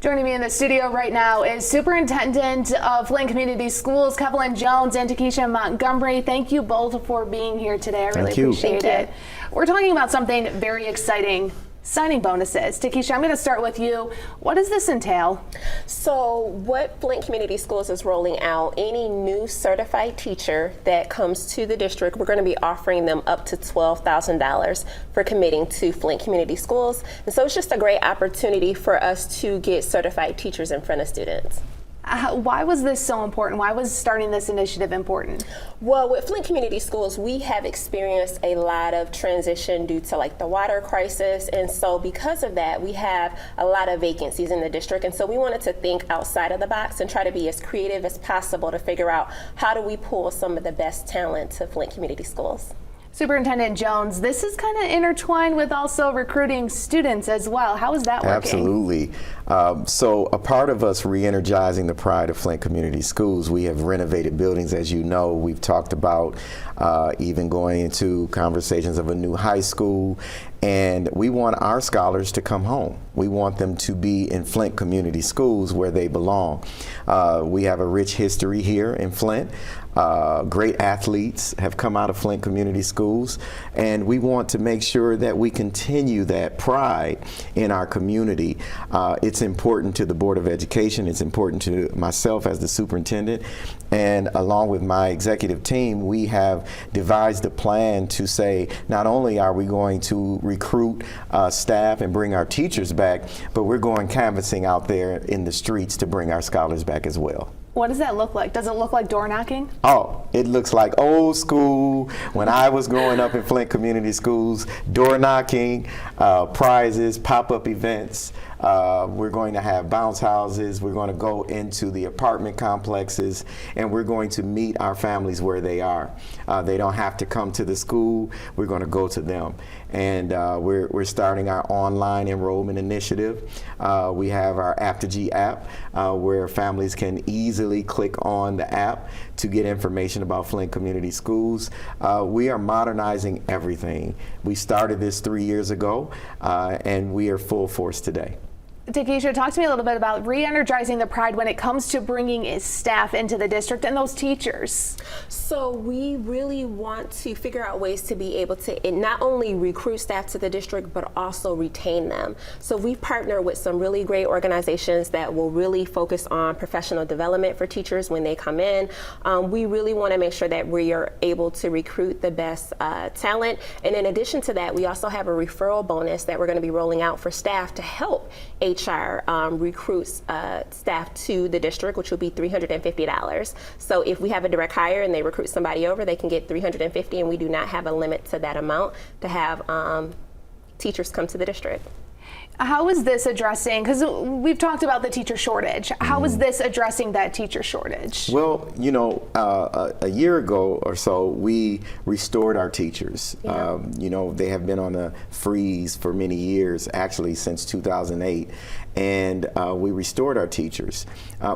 Joining me in the studio right now is Superintendent of Flint Community Schools, Kevin Jones, and Takesha Montgomery. Thank you both for being here today. I really appreciate it. We're talking about something very exciting. Signing bonuses. Takesha, I'm going to start with you. What does this entail? So what Flint Community Schools is rolling out, any new certified teacher that comes to the district, we're going to be offering them up to $12,000 for committing to Flint Community Schools. And so it's just a great opportunity for us to get certified teachers in front of students. Why was this so important? Why was starting this initiative important? Well, with Flint Community Schools, we have experienced a lot of transition due to like the water crisis. And so because of that, we have a lot of vacancies in the district. And so we wanted to think outside of the box and try to be as creative as possible to figure out how do we pull some of the best talent to Flint Community Schools. Superintendent Jones, this is kind of intertwined with also recruiting students as well. How is that working? Absolutely. So a part of us re-energizing the pride of Flint Community Schools, we have renovated buildings, as you know. We've talked about even going into conversations of a new high school, and we want our scholars to come home. We want them to be in Flint Community Schools where they belong. We have a rich history here in Flint. Great athletes have come out of Flint Community Schools, and we want to make sure that we continue that pride in our community. It's important to the Board of Education, it's important to myself as the superintendent, and along with my executive team, we have devised a plan to say not only are we going to recruit staff and bring our teachers back, but we're going canvassing out there in the streets to bring our scholars back as well. What does that look like? Does it look like door knocking? Oh, it looks like old school. When I was growing up in Flint Community Schools, door knocking, prizes, pop-up events. We're going to have bounce houses. We're going to go into the apartment complexes, and we're going to meet our families where they are. They don't have to come to the school. We're going to go to them. And we're starting our online enrollment initiative. We have our Apogee app where families can easily click on the app to get information about Flint Community Schools. We are modernizing everything. We started this 3 years ago, and we are full force today. Takesha, talk to me a little bit about re-energizing the pride when it comes to bringing staff into the district and those teachers. So we really want to figure out ways to be able to not only recruit staff to the district, but also retain them. So we partner with some really great organizations that will really focus on professional development for teachers when they come in. We really want to make sure that we are able to recruit the best talent. And in addition to that, we also have a referral bonus that we're going to be rolling out for staff to help HR recruits staff to the district, which will be $350. So if we have a direct hire and they recruit somebody over, they can get $350, and we do not have a limit to that amount to have teachers come to the district. How is this addressing, because we've talked about the teacher shortage, how is this addressing that teacher shortage? Well, you know, a year ago or so, we restored our teachers. Yeah. You know, they have been on a freeze for many years, actually since 2008, and we restored our teachers.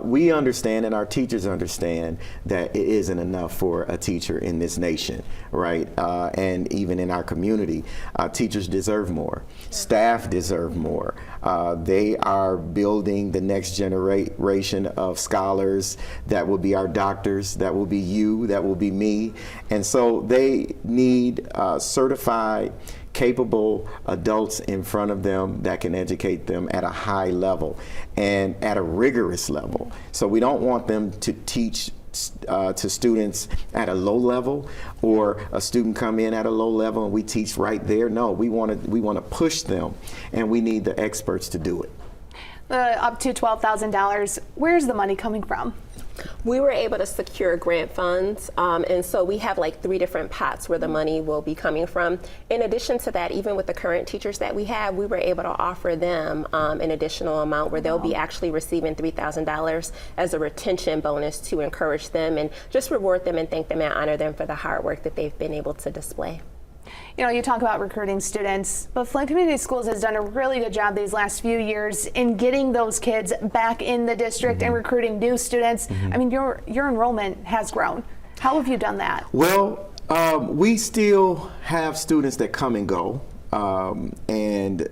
We understand, and our teachers understand, that it isn't enough for a teacher in this nation, right? And even in our community, teachers deserve more. Staff deserve more. They are building the next generation of scholars that will be our doctors, that will be you, that will be me. And so they need certified, capable adults in front of them that can educate them at a high level and at a rigorous level. So we don't want them to teach to students at a low level, or a student come in at a low level and we teach right there. No, we want to push them, and we need the experts to do it. Up to $12,000. Where's the money coming from? We were able to secure grant funds, and so we have like 3 different pots where the money will be coming from. In addition to that, even with the current teachers that we have, we were able to offer them an additional amount where they'll be actually receiving $3,000 as a retention bonus to encourage them and just reward them and thank them and honor them for the hard work that they've been able to display. You know, you talk about recruiting students, but Flint Community Schools has done a really good job these last few years in getting those kids back in the district and recruiting new students. I mean, your enrollment has grown. How have you done that? Well, we still have students that come and go, and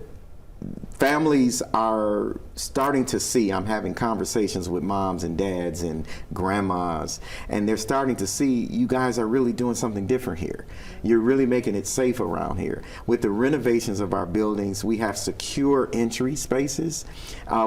families are starting to see, I'm having conversations with moms and dads and grandmas, and they're starting to see you guys are really doing something different here. You're really making it safe around here. With the renovations of our buildings, we have secure entry spaces.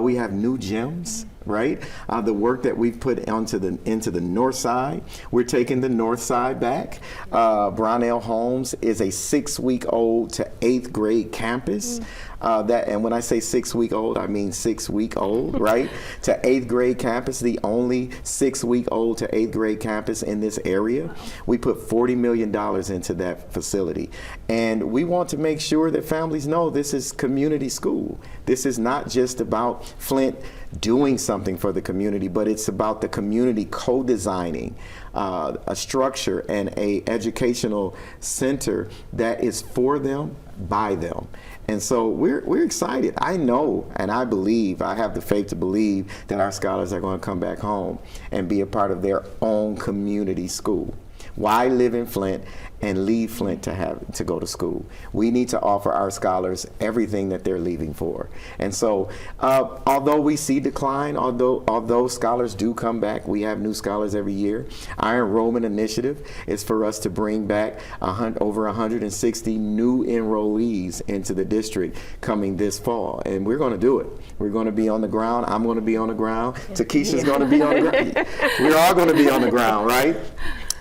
We have new gyms. Right, the work that we've put into the north side, we're taking the north side back. Brownell Homes is a 6-week-old to 8th grade campus. And when I say 6-week-old, I mean 6-week-old, right? To 8th grade campus, the only 6-week-old to 8th grade campus in this area. We put $40 million into that facility. And we want to make sure that families know this is community school. This is not just about Flint doing something for the community, but it's about the community co-designing a structure and a educational center that is for them, by them. And so we're excited. I know and I believe, I have the faith to believe that our scholars are going to come back home and be a part of their own community school. Why live in Flint and leave Flint to go to school? We need to offer our scholars everything that they're leaving for. And so, although we see decline, although scholars do come back, we have new scholars every year. Our enrollment initiative is for us to bring back over 160 new enrollees into the district coming this fall, and we're going to do it. We're going to be on the ground. I'm going to be on the ground. Takesha's going to be on the ground. We're all going to be on the ground, right?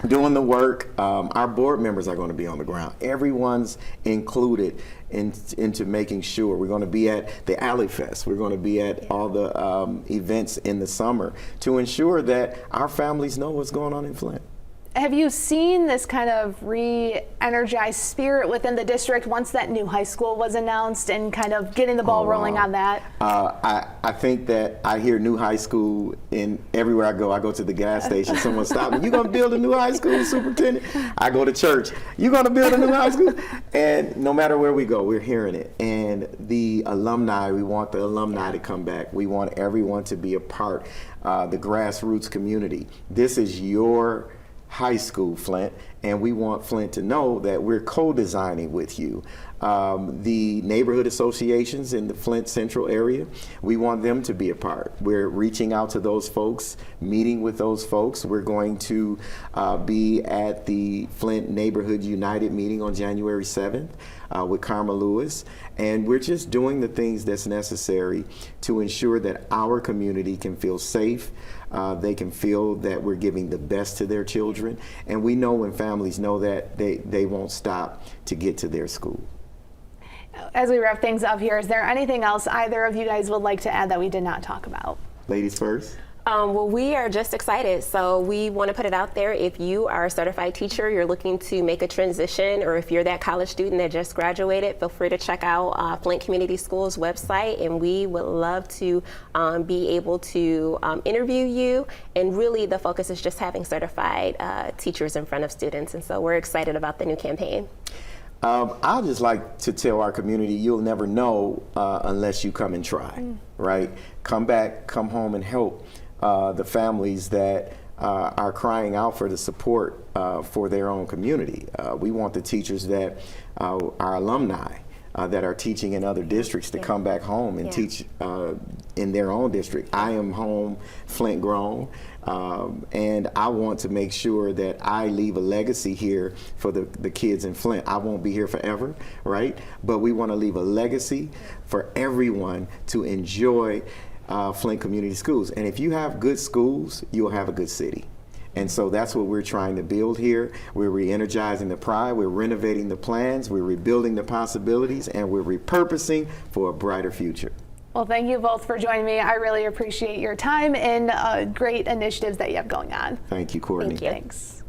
Doing the work. Our board members are going to be on the ground. Everyone's included into making sure. We're going to be at the Alley Fest. We're going to be at all the events in the summer to ensure that our families know what's going on in Flint. Have you seen this kind of re-energized spirit within the district once that new high school was announced and kind of getting the ball rolling on that? I think that I hear new high school in everywhere I go. I go to the gas station, someone stops me, you gonna build a new high school, superintendent? I go to church, you gonna build a new high school? And no matter where we go, we're hearing it. And the alumni, we want the alumni to come back. We want everyone to be a part, the grassroots community. This is your high school, Flint, and we want Flint to know that we're co-designing with you. The neighborhood associations in the Flint Central area, we want them to be a part. We're reaching out to those folks, meeting with those folks. We're going to be at the Flint Neighborhood United meeting on January 7th with Karma Lewis, and we're just doing the things that's necessary to ensure that our community can feel safe. They can feel that we're giving the best to their children, and we know when families know that, they won't stop to get to their school. As we wrap things up here, is there anything else either of you guys would like to add that we did not talk about? Ladies first. Well, we are just excited. So we want to put it out there. If you are a certified teacher, you're looking to make a transition, or if you're that college student that just graduated, feel free to check out Flint Community Schools website, and we would love to be able to interview you. And really the focus is just having certified teachers in front of students. And so we're excited about the new campaign. I'd just like to tell our community, you'll never know unless you come and try, right? Come back, come home and help the families that are crying out for the support for their own community. We want the teachers that are alumni that are teaching in other districts to come back home and teach in their own district. I am home Flint grown, and I want to make sure that I leave a legacy here for the kids in Flint. I won't be here forever, right? But we want to leave a legacy for everyone to enjoy Flint Community Schools. And if you have good schools, you'll have a good city. And so that's what we're trying to build here. We're re-energizing the pride, we're renovating the plans, we're rebuilding the possibilities, and we're repurposing for a brighter future. Well, thank you both for joining me. I really appreciate your time and great initiatives that you have going on. Thank you, Courtney. Thank you. Thanks.